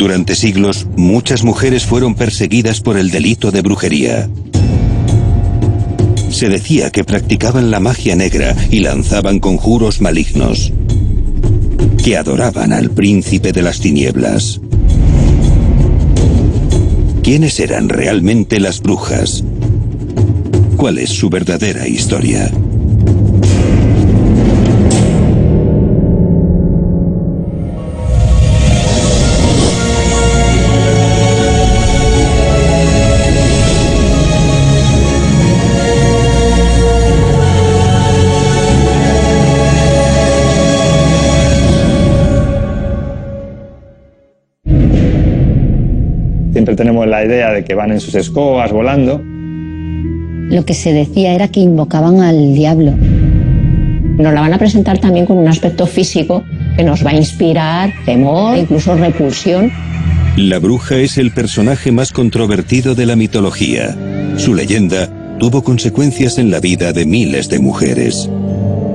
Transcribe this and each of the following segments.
Durante siglos, muchas mujeres fueron perseguidas por el delito de brujería. Se decía que practicaban la magia negra y lanzaban conjuros malignos, que adoraban al príncipe de las tinieblas. ¿Quiénes eran realmente las brujas? ¿Cuál es su verdadera historia? Siempre tenemos la idea de que van en sus escobas volando. Lo que se decía era que invocaban al diablo. Nos la van a presentar también con un aspecto físico que nos va a inspirar temor, incluso repulsión. La bruja es el personaje más controvertido de la mitología. Su leyenda tuvo consecuencias en la vida de miles de mujeres.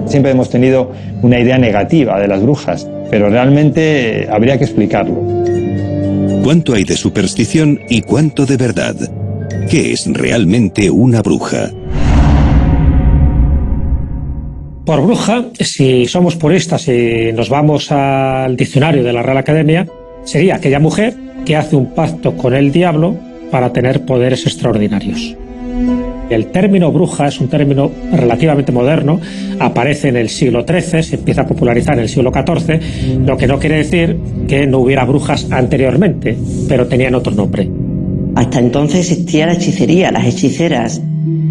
Siempre hemos tenido una idea negativa de las brujas, pero realmente habría que explicarlo. ¿Cuánto hay de superstición y cuánto de verdad? ¿Qué es realmente una bruja? Por bruja, si somos puristas y nos vamos al diccionario de la Real Academia, sería aquella mujer que hace un pacto con el diablo para tener poderes extraordinarios. El término bruja es un término relativamente moderno, aparece en el siglo XIII, se empieza a popularizar en el siglo XIV, lo que no quiere decir que no hubiera brujas anteriormente, pero tenían otro nombre. Hasta entonces existía la hechicería, las hechiceras.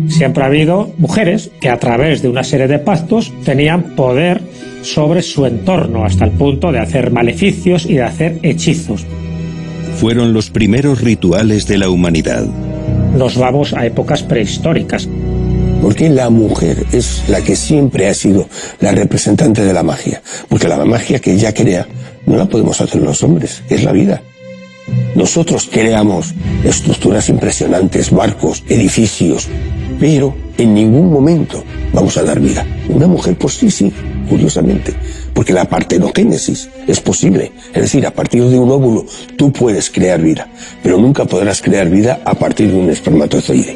Siempre ha habido mujeres que a través de una serie de pactos tenían poder sobre su entorno, hasta el punto de hacer maleficios y de hacer hechizos. Fueron los primeros rituales de la humanidad. Nos vamos a épocas prehistóricas. Porque la mujer es la que siempre ha sido la representante de la magia. Porque la magia que ella crea no la podemos hacer los hombres, es la vida. Nosotros creamos estructuras impresionantes, barcos, edificios, pero en ningún momento vamos a dar vida. Una mujer por sí, curiosamente, porque la partenogénesis es posible. Es decir, a partir de un óvulo tú puedes crear vida, pero nunca podrás crear vida a partir de un espermatozoide.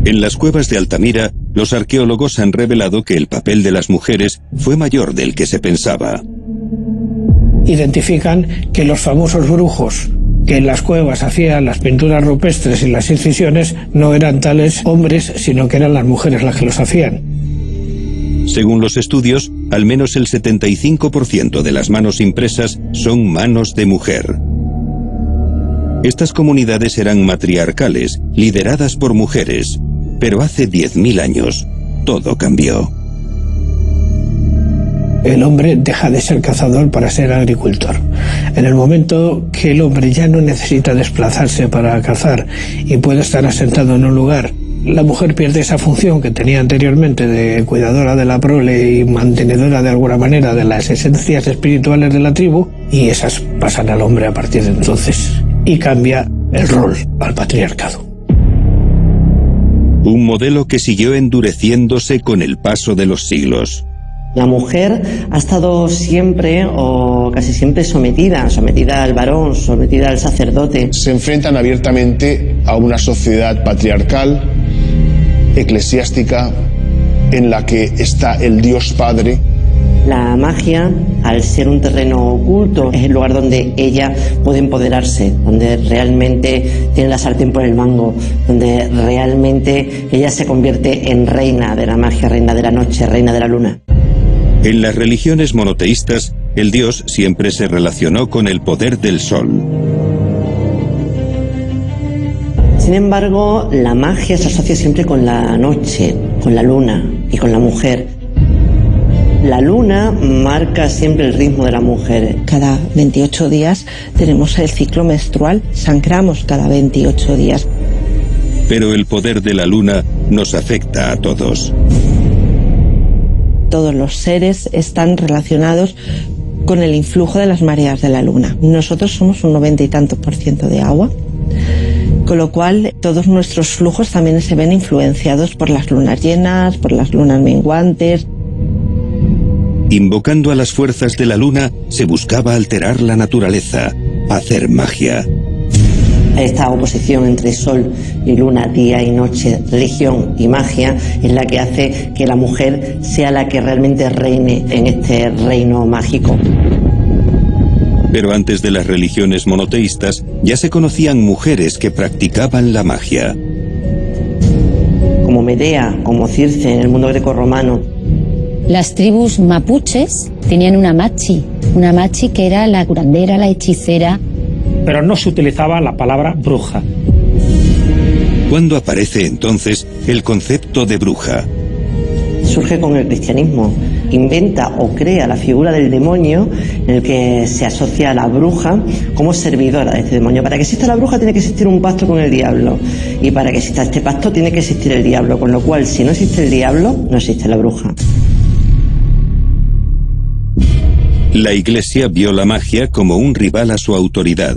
En las cuevas de Altamira, los arqueólogos han revelado que el papel de las mujeres fue mayor del que se pensaba. Identifican que los famosos brujos que en las cuevas hacían las pinturas rupestres y las incisiones no eran tales hombres, sino que eran las mujeres las que los hacían. Según los estudios, al menos el 75% de las manos impresas son manos de mujer. Estas comunidades eran matriarcales, lideradas por mujeres, pero hace 10.000 años todo cambió. El hombre deja de ser cazador para ser agricultor. En el momento que el hombre ya no necesita desplazarse para cazar y puede estar asentado en un lugar, la mujer pierde esa función que tenía anteriormente de cuidadora de la prole y mantenedora de alguna manera de las esencias espirituales de la tribu, y esas pasan al hombre a partir de entonces, y cambia el rol al patriarcado. Un modelo que siguió endureciéndose con el paso de los siglos. La mujer ha estado siempre o casi siempre sometida al varón, sometida al sacerdote. Se enfrentan abiertamente a una sociedad patriarcal, eclesiástica, en la que está el Dios Padre. La magia, al ser un terreno oculto, es el lugar donde ella puede empoderarse, donde realmente tiene la sartén por el mango, donde realmente ella se convierte en reina de la magia, reina de la noche, reina de la luna. En las religiones monoteístas, el dios siempre se relacionó con el poder del sol. Sin embargo, la magia se asocia siempre con la noche, con la luna y con la mujer. La luna marca siempre el ritmo de la mujer. Cada 28 días tenemos el ciclo menstrual, sangramos cada 28 días. Pero el poder de la luna nos afecta a todos. Todos los seres están relacionados con el influjo de las mareas de la luna. Nosotros somos un 90 y tanto % de agua, con lo cual todos nuestros flujos también se ven influenciados por las lunas llenas, por las lunas menguantes. Invocando a las fuerzas de la luna, se buscaba alterar la naturaleza, hacer magia. Esta oposición entre sol y luna, día y noche, religión y magia, es la que hace que la mujer sea la que realmente reine en este reino mágico. Pero antes de las religiones monoteístas, ya se conocían mujeres que practicaban la magia. Como Medea, como Circe en el mundo grecorromano. Las tribus mapuches tenían una machi que era la curandera, la hechicera. Pero no se utilizaba la palabra bruja. ¿Cuándo aparece entonces el concepto de bruja? Surge con el cristianismo. Inventa o crea la figura del demonio en el que se asocia a la bruja como servidora de este demonio. Para que exista la bruja tiene que existir un pacto con el diablo. Y para que exista este pacto tiene que existir el diablo. Con lo cual, si no existe el diablo, no existe la bruja. La Iglesia vio la magia como un rival a su autoridad.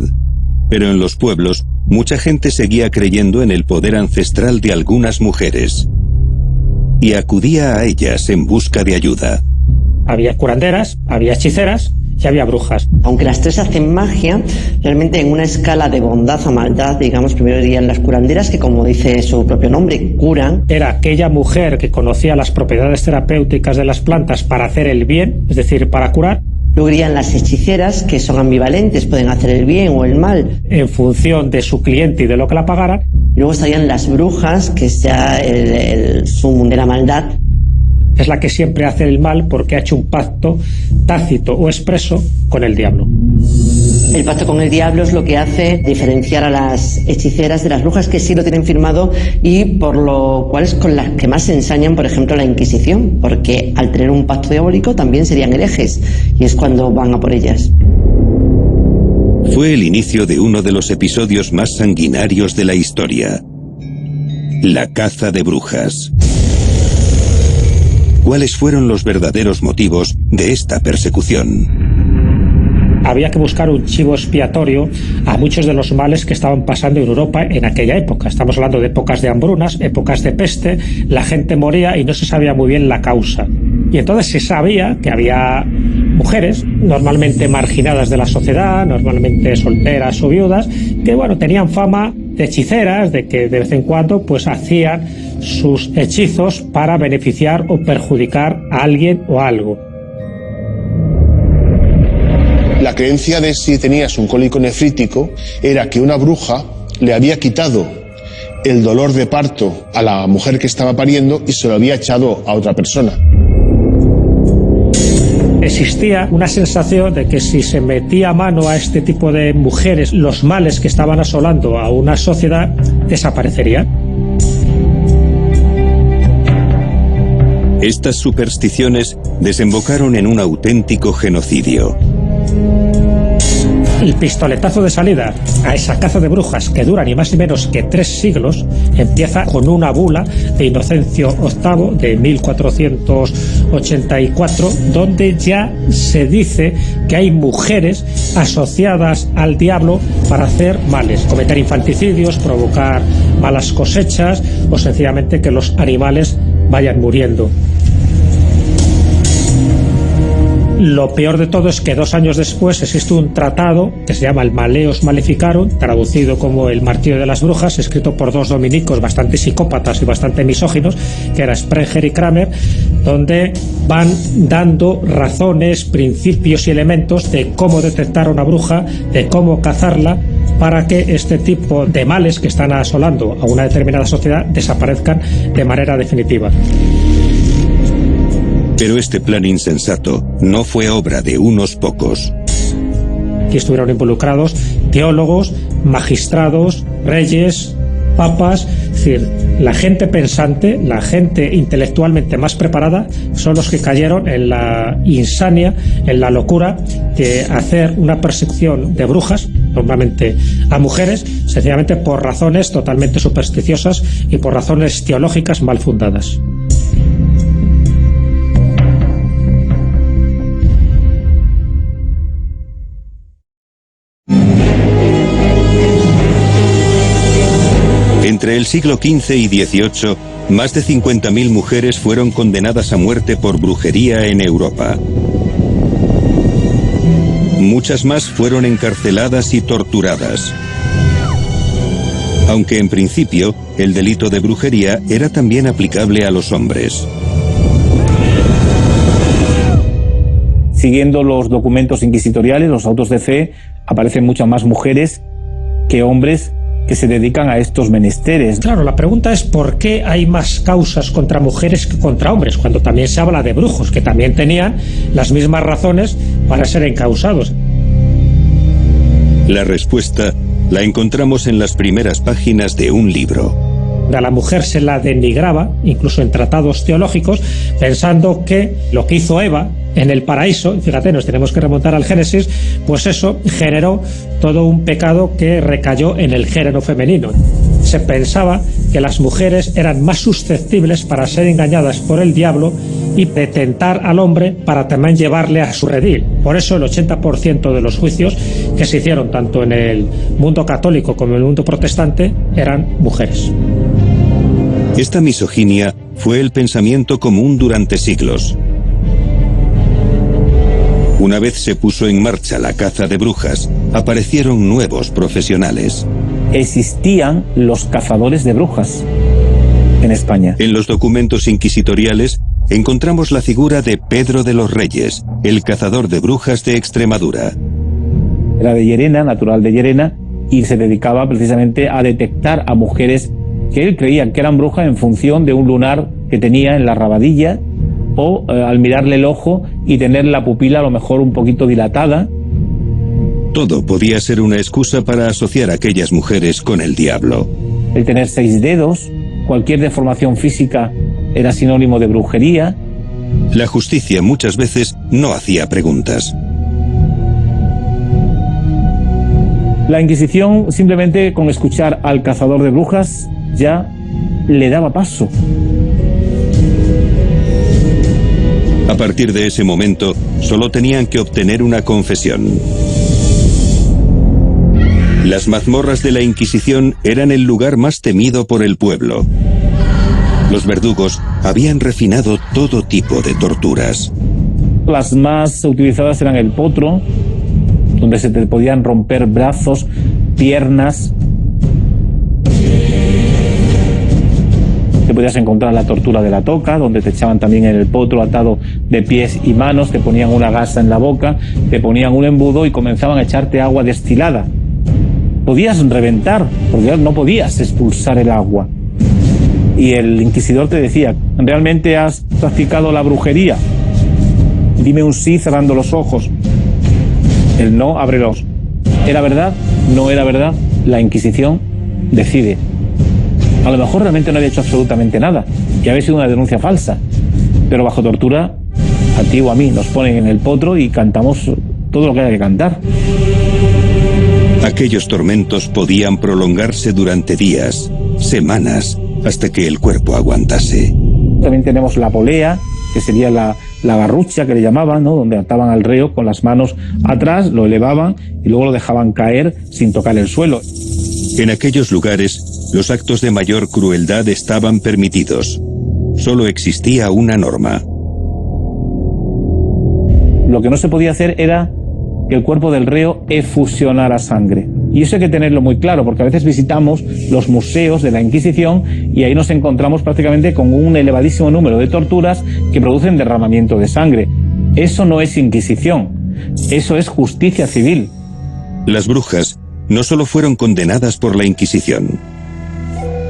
Pero en los pueblos, mucha gente seguía creyendo en el poder ancestral de algunas mujeres. Y acudía a ellas en busca de ayuda. Había curanderas, había hechiceras y había brujas. Aunque las tres hacen magia, realmente en una escala de bondad a maldad, digamos, primero irían las curanderas, que como dice su propio nombre, curan. Era aquella mujer que conocía las propiedades terapéuticas de las plantas para hacer el bien, es decir, para curar. Luego irían las hechiceras, que son ambivalentes, pueden hacer el bien o el mal. En función de su cliente y de lo que la pagaran. Y luego estarían las brujas, que es ya el sumum de la maldad. Es la que siempre hace el mal porque ha hecho un pacto tácito o expreso con el diablo. El pacto con el diablo es lo que hace diferenciar a las hechiceras de las brujas, que sí lo tienen firmado, y por lo cual es con las que más se ensañan, por ejemplo, la Inquisición, porque al tener un pacto diabólico también serían herejes, y es cuando van a por ellas. Fue el inicio de uno de los episodios más sanguinarios de la historia: la caza de brujas. ¿Cuáles fueron los verdaderos motivos de esta persecución? Había que buscar un chivo expiatorio a muchos de los males que estaban pasando en Europa en aquella época. Estamos hablando de épocas de hambrunas, épocas de peste, la gente moría y no se sabía muy bien la causa. Y entonces se sabía que había mujeres, normalmente marginadas de la sociedad, normalmente solteras o viudas, que bueno, tenían fama de hechiceras, de que de vez en cuando pues hacían sus hechizos para beneficiar o perjudicar a alguien o algo. La creencia de si tenías un cólico nefrítico era que una bruja le había quitado el dolor de parto a la mujer que estaba pariendo y se lo había echado a otra persona. Existía una sensación de que si se metía mano a este tipo de mujeres, los males que estaban asolando a una sociedad desaparecerían. Estas supersticiones desembocaron en un auténtico genocidio. El pistoletazo de salida a esa caza de brujas, que dura ni más ni menos que 3 siglos, empieza con una bula de Inocencio VIII de 1484, donde ya se dice que hay mujeres asociadas al diablo para hacer males, cometer infanticidios, provocar malas cosechas o sencillamente que los animales vayan muriendo. Lo peor de todo es que 2 años después existe un tratado que se llama el Malleus Maleficarum, traducido como el Martirio de las Brujas, escrito por 2 dominicos bastante psicópatas y bastante misóginos, que era Sprenger y Kramer, donde van dando razones, principios y elementos de cómo detectar a una bruja, de cómo cazarla, para que este tipo de males que están asolando a una determinada sociedad desaparezcan de manera definitiva. Pero este plan insensato no fue obra de unos pocos. Aquí estuvieron involucrados teólogos, magistrados, reyes, papas, es decir, la gente pensante, la gente intelectualmente más preparada, son los que cayeron en la insania, en la locura de hacer una persecución de brujas, normalmente a mujeres, sencillamente por razones totalmente supersticiosas y por razones teológicas mal fundadas. Entre el siglo XV y XVIII, Más de 50.000 mujeres fueron condenadas a muerte por brujería en Europa. Muchas más fueron encarceladas y torturadas. Aunque en principio, el delito de brujería era también aplicable a los hombres. Siguiendo los documentos inquisitoriales, los autos de fe, aparecen muchas más mujeres que hombres que se dedican a estos menesteres. Claro, la pregunta es ¿por qué hay más causas contra mujeres que contra hombres? Cuando también se habla de brujos, que también tenían las mismas razones para ser encausados. La respuesta la encontramos en las primeras páginas de un libro. A la mujer se la denigraba, incluso en tratados teológicos, pensando que lo que hizo Eva en el paraíso, fíjate, nos tenemos que remontar al Génesis, pues eso generó todo un pecado que recayó en el género femenino. Se pensaba que las mujeres eran más susceptibles para ser engañadas por el diablo y de tentar al hombre para también llevarle a su redil. Por eso el 80% de los juicios que se hicieron tanto en el mundo católico como en el mundo protestante eran mujeres. Esta misoginia fue el pensamiento común durante siglos. Una vez se puso en marcha la caza de brujas, aparecieron nuevos profesionales. Existían los cazadores de brujas en España. En los documentos inquisitoriales encontramos la figura de Pedro de los Reyes, el cazador de brujas de Extremadura. Era de Llerena, natural de Llerena, y se dedicaba precisamente a detectar a mujeres que él creía que eran brujas en función de un lunar que tenía en la rabadilla o al mirarle el ojo y tener la pupila a lo mejor un poquito dilatada. Todo podía ser una excusa para asociar a aquellas mujeres con el diablo. El tener 6 dedos, cualquier deformación física era sinónimo de brujería. La justicia muchas veces no hacía preguntas. La Inquisición, simplemente con escuchar al cazador de brujas, ya le daba paso. A partir de ese momento, solo tenían que obtener una confesión. Las mazmorras de la Inquisición eran el lugar más temido por el pueblo. Los verdugos habían refinado todo tipo de torturas. Las más utilizadas eran el potro, donde se te podían romper brazos, piernas. Te podías encontrar la tortura de la toca, donde te echaban también en el potro atado de pies y manos, te ponían una gasa en la boca, te ponían un embudo y comenzaban a echarte agua destilada. Podías reventar, porque no podías expulsar el agua. Y el inquisidor te decía, ¿realmente has practicado la brujería? Dime un sí cerrando los ojos. El no, ábrelos. ¿Era verdad? ¿No era verdad? La Inquisición decide. A lo mejor realmente no había hecho absolutamente nada y había sido una denuncia falsa, pero bajo tortura, a ti o a mí nos ponen en el potro y cantamos todo lo que haya que cantar. Aquellos tormentos podían prolongarse durante días, semanas, hasta que el cuerpo aguantase. También tenemos la polea, que sería la garrucha que le llamaban, ¿no? Donde ataban al reo con las manos atrás, lo elevaban y luego lo dejaban caer sin tocar el suelo. En aquellos lugares, los actos de mayor crueldad estaban permitidos. Solo existía una norma. Lo que no se podía hacer era que el cuerpo del reo efusionara sangre. Y eso hay que tenerlo muy claro, porque a veces visitamos los museos de la Inquisición y ahí nos encontramos prácticamente con un elevadísimo número de torturas que producen derramamiento de sangre. Eso no es Inquisición, eso es justicia civil. Las brujas no solo fueron condenadas por la Inquisición.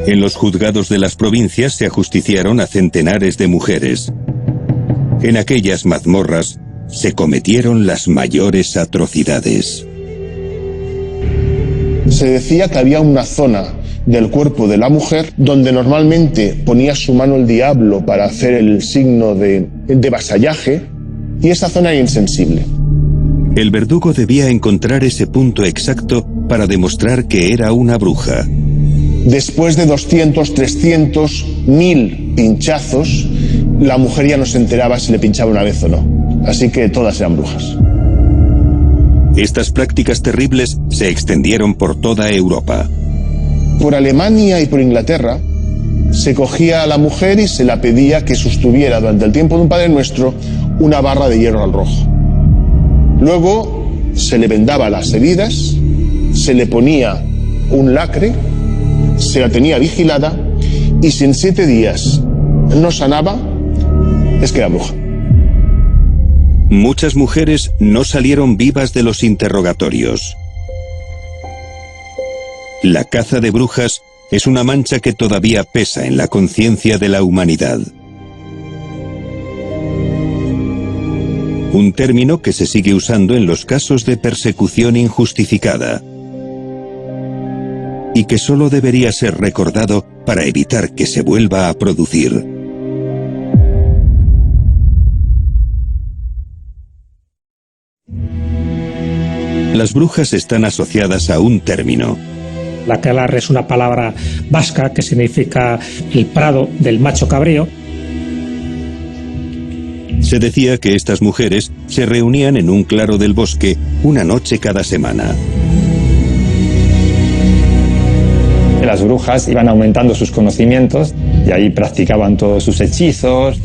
En los juzgados de las provincias se ajusticiaron a centenares de mujeres. En aquellas mazmorras se cometieron las mayores atrocidades. Se decía que había una zona del cuerpo de la mujer donde normalmente ponía su mano el diablo para hacer el signo de vasallaje, y esa zona era insensible. El verdugo debía encontrar ese punto exacto para demostrar que era una bruja. Después de 200, 300, 1000 pinchazos, la mujer ya no se enteraba si le pinchaba una vez o no. Así que todas eran brujas. Estas prácticas terribles se extendieron por toda Europa. Por Alemania y por Inglaterra se cogía a la mujer y se la pedía que sostuviera durante el tiempo de un Padre Nuestro una barra de hierro al rojo. Luego se le vendaba las heridas, se le ponía un lacre, se la tenía vigilada y si en 7 días no sanaba, es que era bruja. Muchas mujeres no salieron vivas de los interrogatorios. La caza de brujas es una mancha que todavía pesa en la conciencia de la humanidad. Un término que se sigue usando en los casos de persecución injustificada y que solo debería ser recordado para evitar que se vuelva a producir. Las brujas están asociadas a un término. La aquelarre es una palabra vasca que significa el prado del macho cabrío. Se decía que estas mujeres se reunían en un claro del bosque una noche cada semana. Las brujas iban aumentando sus conocimientos y ahí practicaban todos sus hechizos.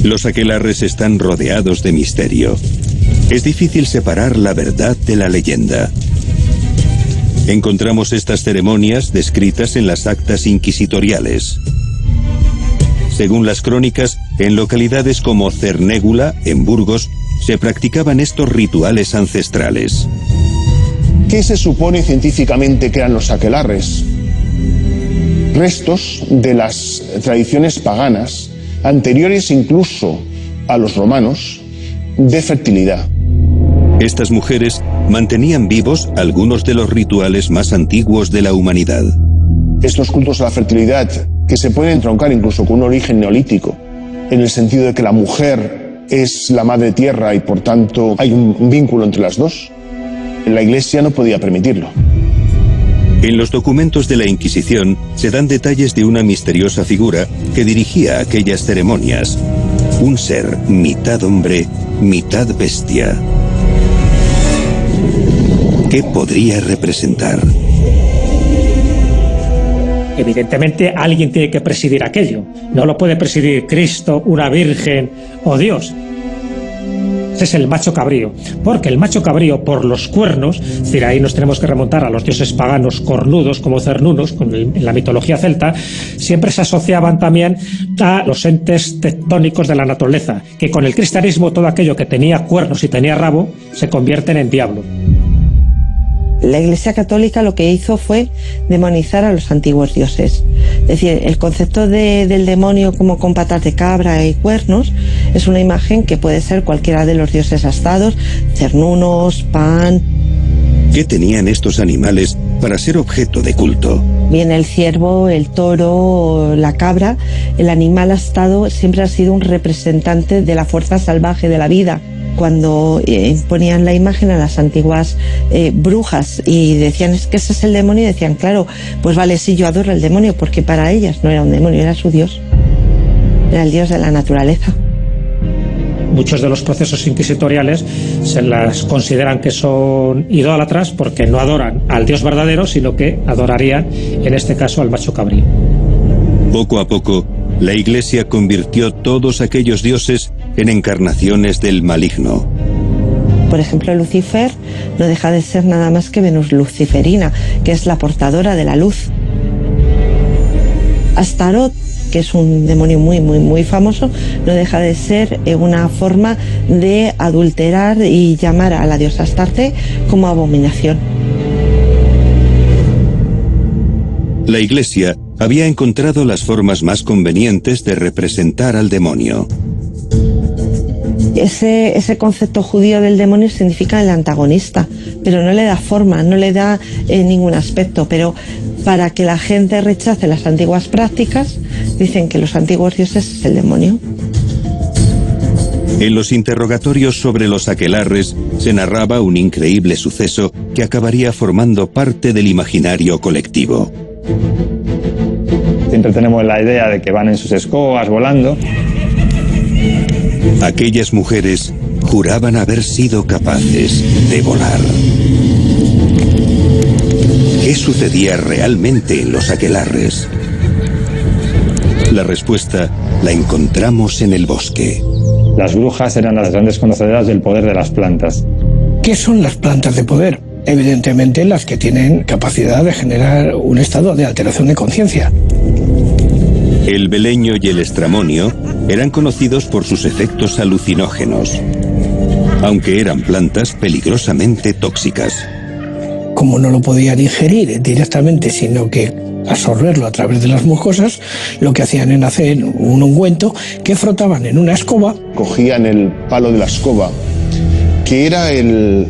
Los aquelarres están rodeados de misterio. Es difícil separar la verdad de la leyenda. Encontramos estas ceremonias descritas en las actas inquisitoriales. Según las crónicas, en localidades como Cernégula, en Burgos, se practicaban estos rituales ancestrales. ¿Qué se supone científicamente que eran los aquelarres? Restos de las tradiciones paganas, anteriores incluso a los romanos, de fertilidad. Estas mujeres mantenían vivos algunos de los rituales más antiguos de la humanidad. Estos cultos a la fertilidad, que se pueden entroncar incluso con un origen neolítico, en el sentido de que la mujer es la madre tierra y por tanto hay un vínculo entre las dos, la Iglesia no podía permitirlo. En los documentos de la Inquisición se dan detalles de una misteriosa figura que dirigía aquellas ceremonias. Un ser mitad hombre, mitad bestia. ¿Qué podría representar? Evidentemente alguien tiene que presidir aquello. No lo puede presidir Cristo, una virgen o Dios. Ese es el macho cabrío, porque el macho cabrío por los cuernos, es decir, ahí nos tenemos que remontar a los dioses paganos cornudos como Cernunos, en la mitología celta, siempre se asociaban también a los entes tectónicos de la naturaleza, que con el cristianismo todo aquello que tenía cuernos y tenía rabo se convierten en diablo. La Iglesia Católica lo que hizo fue demonizar a los antiguos dioses. Es decir, el concepto del demonio como con patas de cabra y cuernos es una imagen que puede ser cualquiera de los dioses astados, Cernunos, Pan. ¿Qué tenían estos animales para ser objeto de culto? Bien el ciervo, el toro, la cabra, el animal astado siempre ha sido un representante de la fuerza salvaje de la vida. Cuando ponían la imagen a las antiguas brujas y decían, es que ese es el demonio, y decían, claro, pues vale, sí, yo adoro al demonio, porque para ellas no era un demonio, era su dios, era el dios de la naturaleza. Muchos de los procesos inquisitoriales se las consideran que son idólatras porque no adoran al dios verdadero, sino que adorarían, en este caso, al macho cabrío. Poco a poco, la Iglesia convirtió todos aquellos dioses en encarnaciones del maligno. Por ejemplo, Lucifer no deja de ser nada más que Venus luciferina, que es la portadora de la luz. Astaroth, que es un demonio muy famoso, no deja de ser una forma de adulterar y llamar a la diosa Astarte como abominación. La Iglesia había encontrado las formas más convenientes de representar al demonio. Ese concepto judío del demonio significa el antagonista, pero no le da forma, no le da ningún aspecto. Pero para que la gente rechace las antiguas prácticas, dicen que los antiguos dioses es el demonio. En los interrogatorios sobre los aquelarres se narraba un increíble suceso que acabaría formando parte del imaginario colectivo. Siempre tenemos la idea de que van en sus escobas volando. Aquellas mujeres juraban haber sido capaces de volar. ¿Qué sucedía realmente en los aquelarres? La respuesta la encontramos en el bosque. Las brujas eran las grandes conocedoras del poder de las plantas. ¿Qué son las plantas de poder? Evidentemente las que tienen capacidad de generar un estado de alteración de conciencia. El beleño y el estramonio eran conocidos por sus efectos alucinógenos, aunque eran plantas peligrosamente tóxicas. Como no lo podían ingerir directamente, sino que absorberlo a través de las mucosas, lo que hacían era hacer un ungüento que frotaban en una escoba. Cogían el palo de la escoba, que era el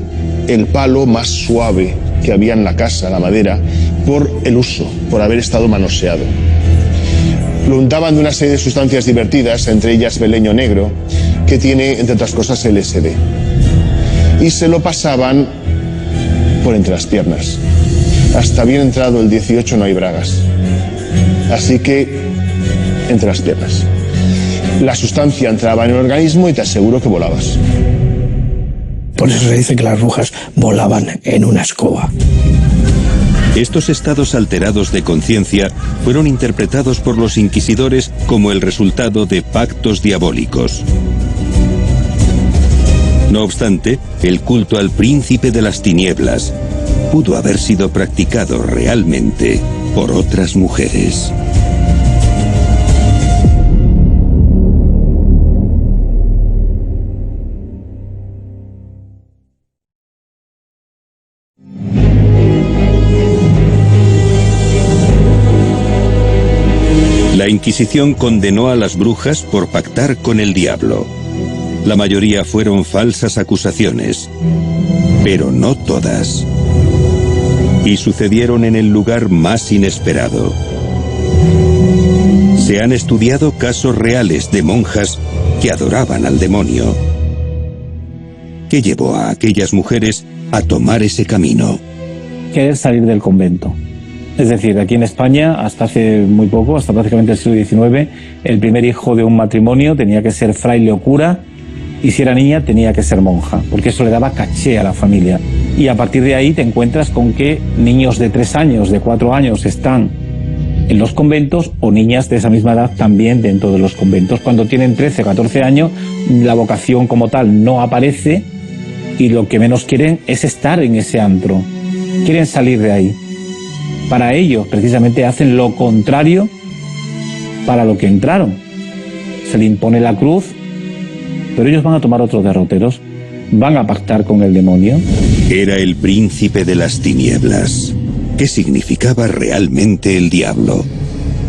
palo más suave que había en la casa, la madera, por el uso, por haber estado manoseado. Lo untaban de una serie de sustancias divertidas, entre ellas beleño negro, que tiene, entre otras cosas, LSD. Y se lo pasaban por entre las piernas. Hasta bien entrado el 18 no hay bragas. Así que, entre las piernas. La sustancia entraba en el organismo y te aseguro que volabas. Por eso se dice que las brujas volaban en una escoba. Estos estados alterados de conciencia fueron interpretados por los inquisidores como el resultado de pactos diabólicos. No obstante, el culto al príncipe de las tinieblas pudo haber sido practicado realmente por otras mujeres. La Inquisición condenó a las brujas por pactar con el diablo. La mayoría fueron falsas acusaciones, pero no todas. Y sucedieron en el lugar más inesperado. Se han estudiado casos reales de monjas que adoraban al demonio. ¿Qué llevó a aquellas mujeres a tomar ese camino? Querer salir del convento. Es decir, aquí en España, hasta hace muy poco, hasta prácticamente el siglo XIX, el primer hijo de un matrimonio tenía que ser fraile o cura, y si era niña tenía que ser monja, porque eso le daba caché a la familia. Y a partir de ahí te encuentras con que niños de 3 años, de 4 años están en los conventos, o niñas de esa misma edad también dentro de los conventos. Cuando tienen 13 o 14 años, la vocación como tal no aparece y lo que menos quieren es estar en ese antro. Quieren salir de ahí. Para ellos, precisamente, hacen lo contrario para lo que entraron. Se le impone la cruz, pero ellos van a tomar otros derroteros, van a pactar con el demonio. Era el príncipe de las tinieblas. ¿Qué significaba realmente el diablo?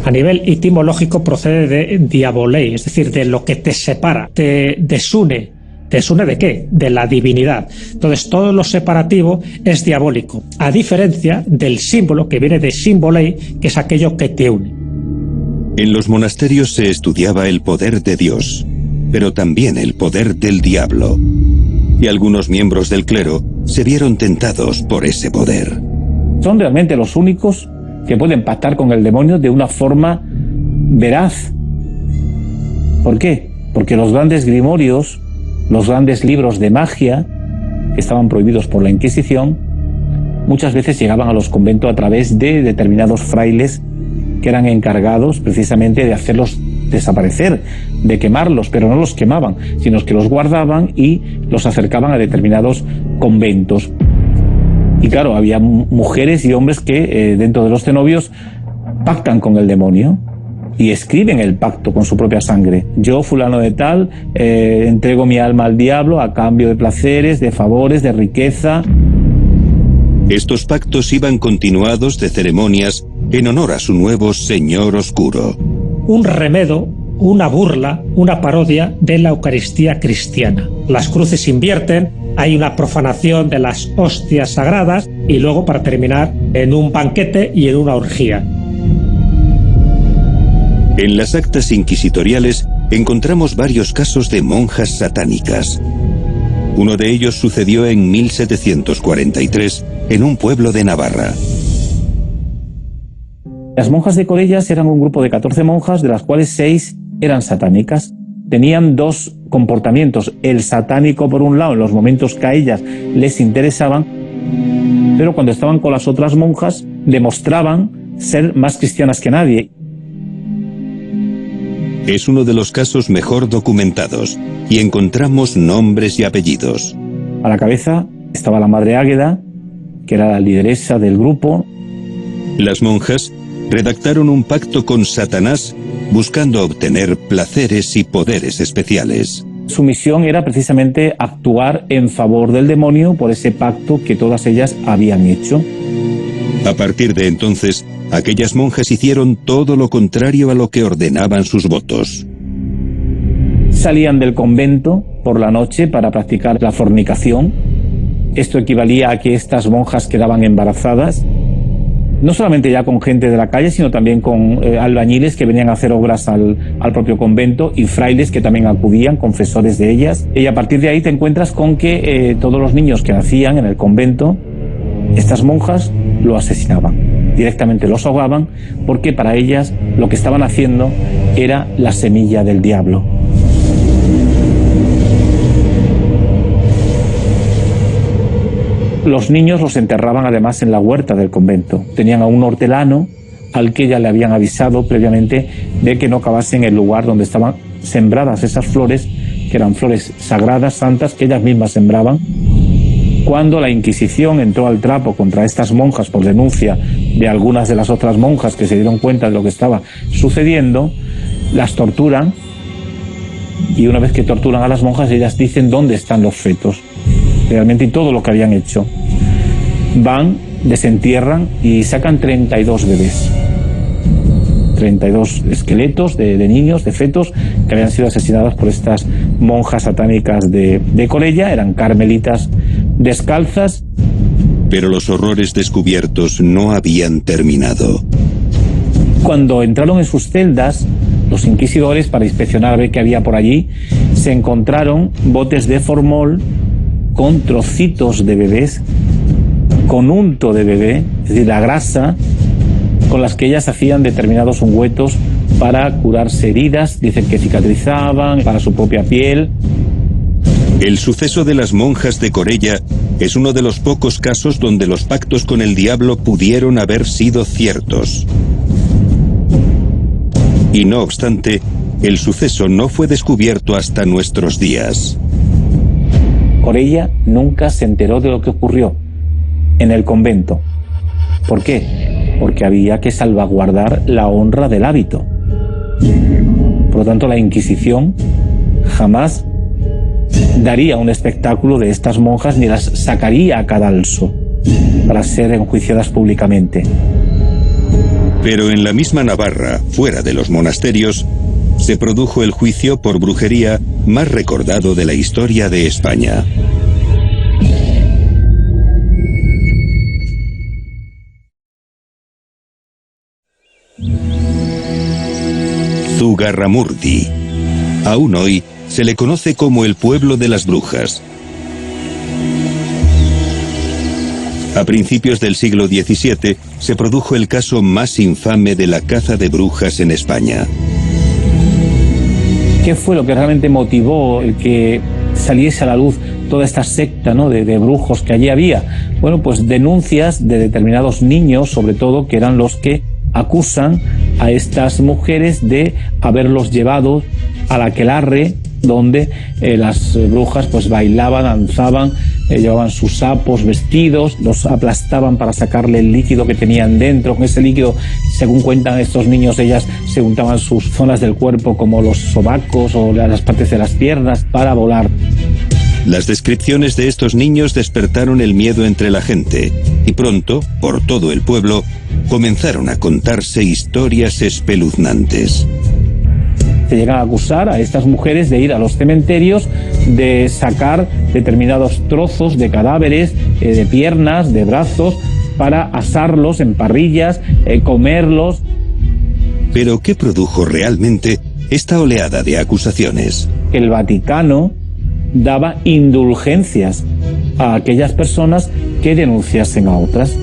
A nivel etimológico procede de diabolei, es decir, de lo que te separa, te desune. ¿Desune de qué? De la divinidad. Entonces, todo lo separativo es diabólico, a diferencia del símbolo que viene de simbolei, que es aquello que te une. En los monasterios se estudiaba el poder de Dios, pero también el poder del diablo. Y algunos miembros del clero se vieron tentados por ese poder. Son realmente los únicos que pueden pactar con el demonio de una forma veraz. ¿Por qué? Porque los grandes grimorios, los grandes libros de magia, que estaban prohibidos por la Inquisición, muchas veces llegaban a los conventos a través de determinados frailes que eran encargados precisamente de hacerlos desaparecer, de quemarlos, pero no los quemaban, sino que los guardaban y los acercaban a determinados conventos. Y claro, había mujeres y hombres que dentro de los cenobios pactan con el demonio y escriben el pacto con su propia sangre. Yo, fulano de tal, entrego mi alma al diablo a cambio de placeres, de favores, de riqueza. Estos pactos iban continuados de ceremonias en honor a su nuevo señor oscuro. Un remedo, una burla, una parodia de la Eucaristía cristiana. Las cruces invierten, hay una profanación de las hostias sagradas y luego, para terminar, en un banquete y en una orgía. En las actas inquisitoriales encontramos varios casos de monjas satánicas. Uno de ellos sucedió en 1743 en un pueblo de Navarra. Las monjas de Corellas eran un grupo de 14 monjas, de las cuales 6 eran satánicas. Tenían 2 comportamientos: el satánico por un lado en los momentos que a ellas les interesaban, pero cuando estaban con las otras monjas demostraban ser más cristianas que nadie. Es uno de los casos mejor documentados y encontramos nombres y apellidos. A la cabeza estaba la madre Águeda, que era la lideresa del grupo. Las monjas redactaron un pacto con Satanás buscando obtener placeres y poderes especiales. Su misión era precisamente actuar en favor del demonio por ese pacto que todas ellas habían hecho. A partir de entonces, aquellas monjas hicieron todo lo contrario a lo que ordenaban sus votos. Salían del convento por la noche para practicar la fornicación. Esto equivalía a que estas monjas quedaban embarazadas, no solamente ya con gente de la calle, sino también con albañiles que venían a hacer obras al propio convento y frailes que también acudían, confesores de ellas. Y a partir de ahí te encuentras con que todos los niños que nacían en el convento, estas monjas lo asesinaban, directamente los ahogaban, porque para ellas lo que estaban haciendo era la semilla del diablo. Los niños los enterraban además en la huerta del convento. Tenían a un hortelano al que ya le habían avisado previamente de que no cavase en el lugar donde estaban sembradas esas flores, que eran flores sagradas, santas, que ellas mismas sembraban. Cuando la Inquisición entró al trapo contra estas monjas por denuncia de algunas de las otras monjas que se dieron cuenta de lo que estaba sucediendo, las torturan, y una vez que torturan a las monjas, ellas dicen dónde están los fetos, realmente, y todo lo que habían hecho. Van, desentierran y sacan 32 bebés. 32 esqueletos de niños, de fetos, que habían sido asesinados por estas monjas satánicas de Corella. Eran carmelitas descalzas. Pero los horrores descubiertos no habían terminado. Cuando entraron en sus celdas, los inquisidores, para inspeccionar a ver qué había por allí, se encontraron botes de formol con trocitos de bebés, con unto de bebé, es decir, la grasa con las que ellas hacían determinados ungüentos para curarse heridas, dicen que cicatrizaban, para su propia piel. El suceso de las monjas de Corella es uno de los pocos casos donde los pactos con el diablo pudieron haber sido ciertos. Y no obstante, el suceso no fue descubierto hasta nuestros días. Corella nunca se enteró de lo que ocurrió en el convento. ¿Por qué? Porque había que salvaguardar la honra del hábito. Por lo tanto, la Inquisición jamás daría un espectáculo de estas monjas ni las sacaría a cadalso para ser enjuiciadas públicamente. Pero en la misma Navarra, fuera de los monasterios, se produjo el juicio por brujería más recordado de la historia de España. Zugarramurdi. Aún hoy se le conoce como el pueblo de las brujas. A principios del siglo XVII se produjo el caso más infame de la caza de brujas en España. ¿Qué fue lo que realmente motivó el que saliese a la luz toda esta secta, ¿no?, de brujos que allí había? Bueno, pues denuncias de determinados niños, sobre todo, que eran los que acusan a estas mujeres de haberlos llevado al aquelarre, donde las brujas pues bailaban, danzaban, llevaban sus sapos vestidos, los aplastaban para sacarle el líquido que tenían dentro. Con ese líquido, según cuentan estos niños, ellas se untaban sus zonas del cuerpo como los sobacos o las partes de las piernas para volar. Las descripciones de estos niños despertaron el miedo entre la gente y pronto, por todo el pueblo, comenzaron a contarse historias espeluznantes. Se llegan a acusar a estas mujeres de ir a los cementerios, de sacar determinados trozos de cadáveres, de piernas, de brazos, para asarlos en parrillas, comerlos. ¿Pero qué produjo realmente esta oleada de acusaciones? El Vaticano daba indulgencias a aquellas personas que denunciasen a otras.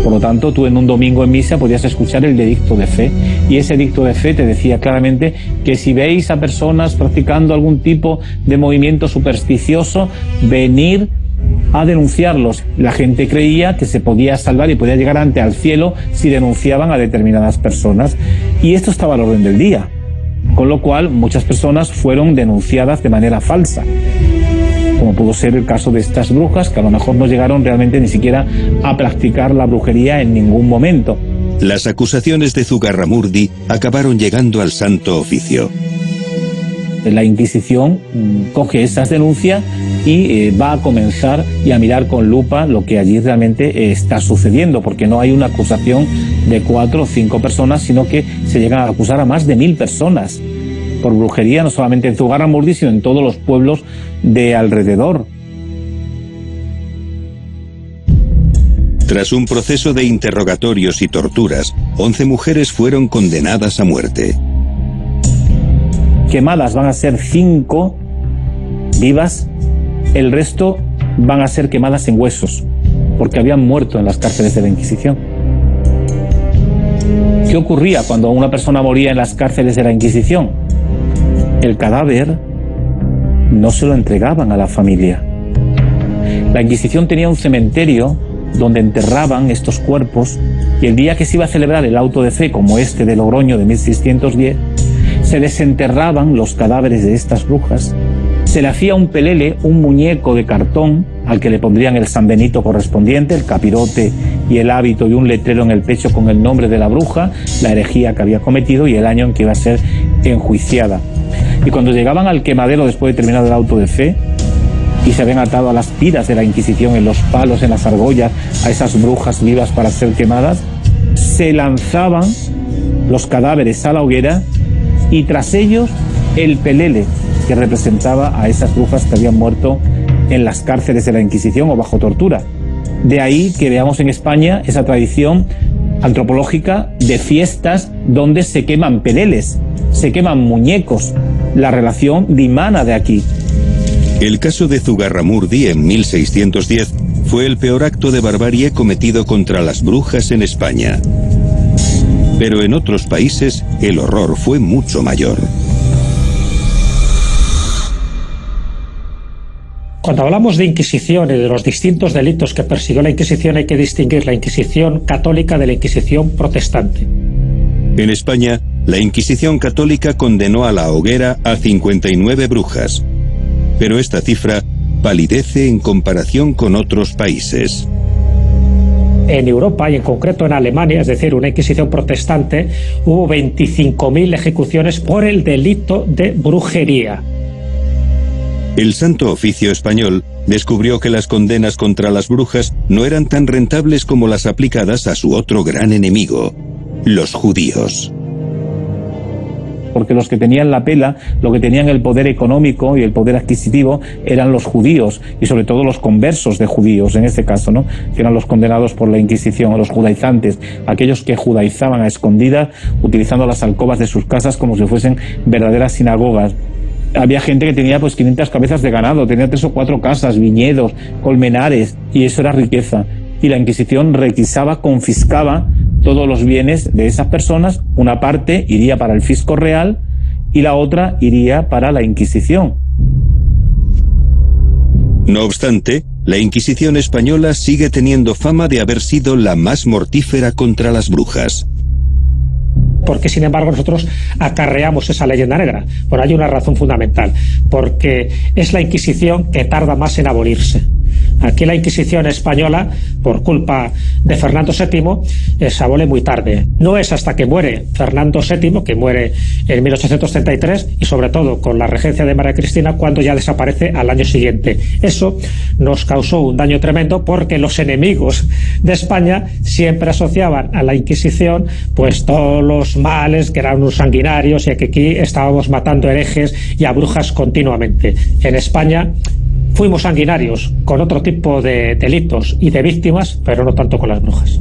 Por lo tanto, tú en un domingo en misa podías escuchar el edicto de fe, y ese edicto de fe te decía claramente que si veis a personas practicando algún tipo de movimiento supersticioso, venir a denunciarlos. La gente creía que se podía salvar y podía llegar ante al cielo si denunciaban a determinadas personas, y esto estaba al orden del día. con lo cual muchas personas fueron denunciadas de manera falsa, como pudo ser el caso de estas brujas, que a lo mejor no llegaron realmente ni siquiera a practicar la brujería en ningún momento. Las acusaciones de Zugarramurdi acabaron llegando al Santo Oficio. La Inquisición coge esas denuncias y va a comenzar y a mirar con lupa lo que allí realmente está sucediendo, porque no hay una acusación de 4 o 5 personas, sino que se llegan a acusar a más de 1000 personas por brujería, no solamente en Zugarramurdi, sino en todos los pueblos de alrededor. Tras un proceso de interrogatorios y torturas, 11 mujeres fueron condenadas a muerte. Quemadas van a ser 5 vivas, el resto van a ser quemadas en huesos, porque habían muerto en las cárceles de la Inquisición. ¿Qué ocurría cuando una persona moría en las cárceles de la Inquisición? El cadáver no se lo entregaban a la familia. La Inquisición tenía un cementerio donde enterraban estos cuerpos, y el día que se iba a celebrar el auto de fe, como este de Logroño de 1610, se desenterraban los cadáveres de estas brujas, se le hacía un pelele, un muñeco de cartón, al que le pondrían el San Benito correspondiente, el capirote y el hábito, y un letrero en el pecho con el nombre de la bruja, la herejía que había cometido y el año en que iba a ser enjuiciada. Y cuando llegaban al quemadero después de terminar el auto de fe, y se habían atado a las piras de la Inquisición, en los palos, en las argollas, a esas brujas vivas para ser quemadas, se lanzaban los cadáveres a la hoguera y tras ellos el pelele que representaba a esas brujas que habían muerto en las cárceles de la Inquisición o bajo tortura. De ahí que veamos en España esa tradición antropológica de fiestas donde se queman peleles, se queman muñecos. La relación dimana de aquí. El caso de Zugarramurdi en 1610 fue el peor acto de barbarie cometido contra las brujas en España. Pero en otros países el horror fue mucho mayor. Cuando hablamos de Inquisición y de los distintos delitos que persiguió la Inquisición, hay que distinguir la Inquisición católica de la Inquisición protestante. En España, la Inquisición católica condenó a la hoguera a 59 brujas. Pero esta cifra palidece en comparación con otros países. En Europa y en concreto en Alemania, es decir, una Inquisición protestante, hubo 25.000 ejecuciones por el delito de brujería. El Santo Oficio español descubrió que las condenas contra las brujas no eran tan rentables como las aplicadas a su otro gran enemigo, los judíos. Porque los que tenían la pela, los que tenían el poder económico y el poder adquisitivo eran los judíos, y sobre todo los conversos de judíos, en este caso, ¿no?, que eran los condenados por la Inquisición, los judaizantes, aquellos que judaizaban a escondidas, utilizando las alcobas de sus casas como si fuesen verdaderas sinagogas. Había gente que tenía pues 500 cabezas de ganado, tenía 3 o 4 casas, viñedos, colmenares, y eso era riqueza. Y la Inquisición requisaba, confiscaba todos los bienes de esas personas. Una parte iría para el fisco real y la otra iría para la Inquisición. No obstante, la Inquisición española sigue teniendo fama de haber sido la más mortífera contra las brujas. Porque, sin embargo, nosotros acarreamos esa leyenda negra. Por ahí hay una razón fundamental, porque es la Inquisición que tarda más en abolirse. Aquí la Inquisición española, por culpa de Fernando VII, se abole muy tarde. No es hasta que muere Fernando VII, que muere en 1833, y sobre todo con la regencia de María Cristina, cuando ya desaparece al año siguiente. Eso nos causó un daño tremendo, porque los enemigos de España siempre asociaban a la Inquisición pues todos los males, que eran unos sanguinarios, y que aquí estábamos matando herejes y a brujas continuamente. En España fuimos sanguinarios con otro tipo de delitos y de víctimas, pero no tanto con las brujas.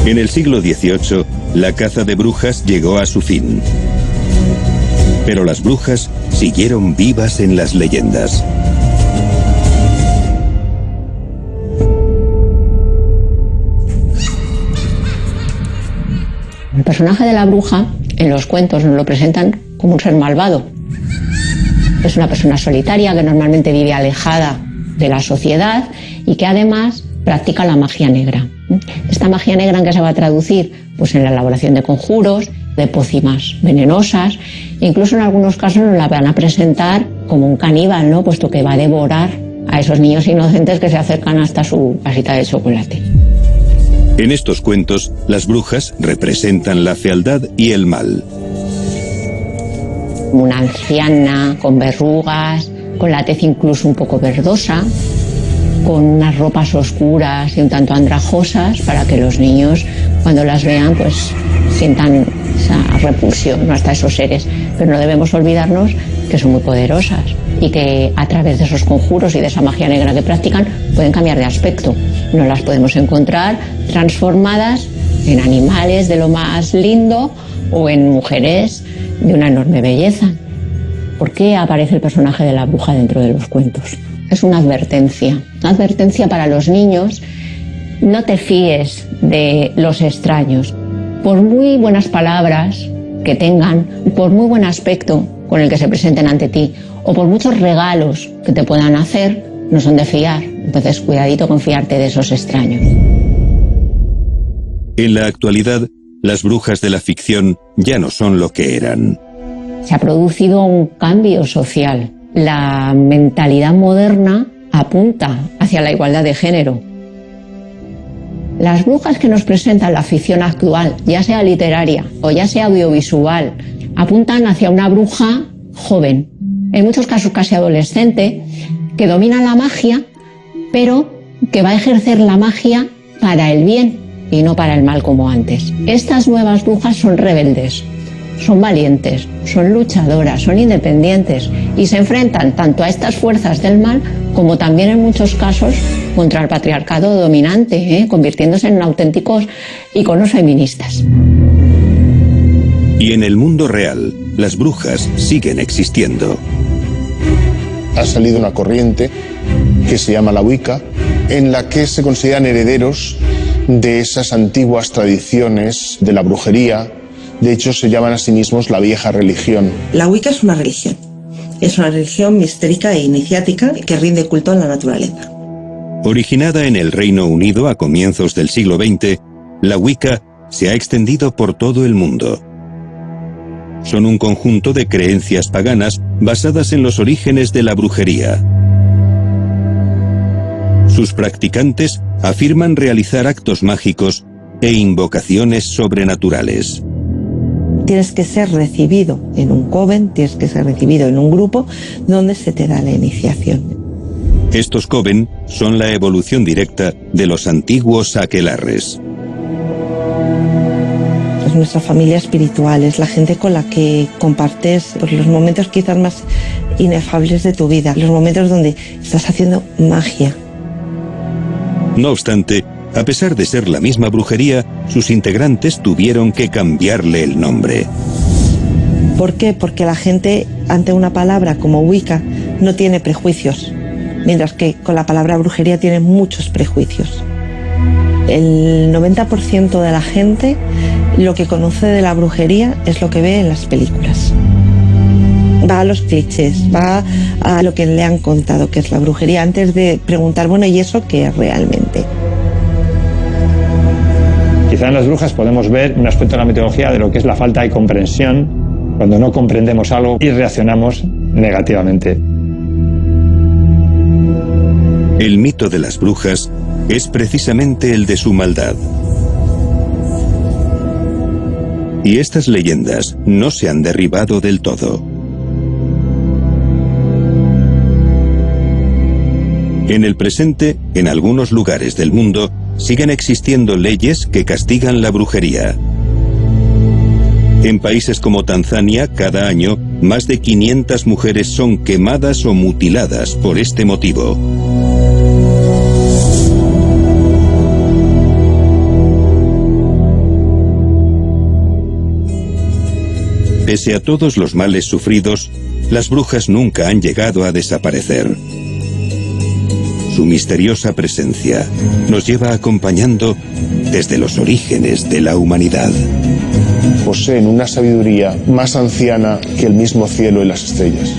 En el siglo XVIII, la caza de brujas llegó a su fin. Pero las brujas siguieron vivas en las leyendas. El personaje de la bruja, en los cuentos nos lo presentan como un ser malvado. Es una persona solitaria que normalmente vive alejada de la sociedad y que además practica la magia negra. Esta magia negra, ¿en qué se va a traducir? Pues en la elaboración de conjuros, de pócimas venenosas, e incluso en algunos casos nos la van a presentar como un caníbal, ¿no? Puesto que va a devorar a esos niños inocentes que se acercan hasta su casita de chocolate. En estos cuentos, las brujas representan la fealdad y el mal. Una anciana con verrugas, con la tez incluso un poco verdosa, con unas ropas oscuras y un tanto andrajosas para que los niños, cuando las vean, pues sientan esa repulsión, ¿no?, hasta esos seres. Pero no debemos olvidarnos que son muy poderosas y que a través de esos conjuros y de esa magia negra que practican pueden cambiar de aspecto. No las podemos encontrar transformadas en animales de lo más lindo o en mujeres de una enorme belleza. ¿Por qué aparece el personaje de la bruja dentro de los cuentos? Es una advertencia para los niños. No te fíes de los extraños. Por muy buenas palabras que tengan, por muy buen aspecto con el que se presenten ante ti, o por muchos regalos que te puedan hacer, no son de fiar. Entonces, cuidadito con fiarte de esos extraños. En la actualidad, las brujas de la ficción ya no son lo que eran. Se ha producido un cambio social. La mentalidad moderna apunta hacia la igualdad de género. Las brujas que nos presenta la ficción actual, ya sea literaria o ya sea audiovisual, apuntan hacia una bruja joven, en muchos casos casi adolescente, que domina la magia, pero que va a ejercer la magia para el bien y no para el mal como antes. Estas nuevas brujas son rebeldes, son valientes, son luchadoras, son independientes y se enfrentan tanto a estas fuerzas del mal como también en muchos casos contra el patriarcado dominante, convirtiéndose en auténticos iconos feministas. Y en el mundo real, las brujas siguen existiendo. Ha salido una corriente que se llama la Wicca, en la que se consideran herederos de esas antiguas tradiciones de la brujería. De hecho, se llaman a sí mismos la vieja religión. La Wicca es una religión. Es una religión mistérica e iniciática que rinde culto a la naturaleza. Originada en el Reino Unido a comienzos del siglo XX, la Wicca se ha extendido por todo el mundo. Son un conjunto de creencias paganas basadas en los orígenes de la brujería. Sus practicantes afirman realizar actos mágicos e invocaciones sobrenaturales. Tienes que ser recibido en un coven, tienes que ser recibido en un grupo donde se te da la iniciación. Estos coven son la evolución directa de los antiguos aquelarres. Es nuestra familia espiritual, es la gente con la que compartes los momentos quizás más inefables de tu vida, los momentos donde estás haciendo magia. No obstante, a pesar de ser la misma brujería, sus integrantes tuvieron que cambiarle el nombre. ¿Por qué? Porque la gente ante una palabra como Wicca no tiene prejuicios, mientras que con la palabra brujería tiene muchos prejuicios. El 90% de la gente lo que conoce de la brujería es lo que ve en las películas. Va a los clichés, va a lo que le han contado que es la brujería, antes de preguntar, bueno, ¿y eso qué es realmente? Quizá en las brujas podemos ver un aspecto de la mitología de lo que es la falta de comprensión, cuando no comprendemos algo y reaccionamos negativamente. El mito de las brujas es precisamente el de su maldad. Y estas leyendas no se han derribado del todo. En el presente, en algunos lugares del mundo, siguen existiendo leyes que castigan la brujería. En países como Tanzania, cada año, más de 500 mujeres son quemadas o mutiladas por este motivo. Pese a todos los males sufridos, las brujas nunca han llegado a desaparecer. Su misteriosa presencia nos lleva acompañando desde los orígenes de la humanidad. Poseen una sabiduría más anciana que el mismo cielo y las estrellas.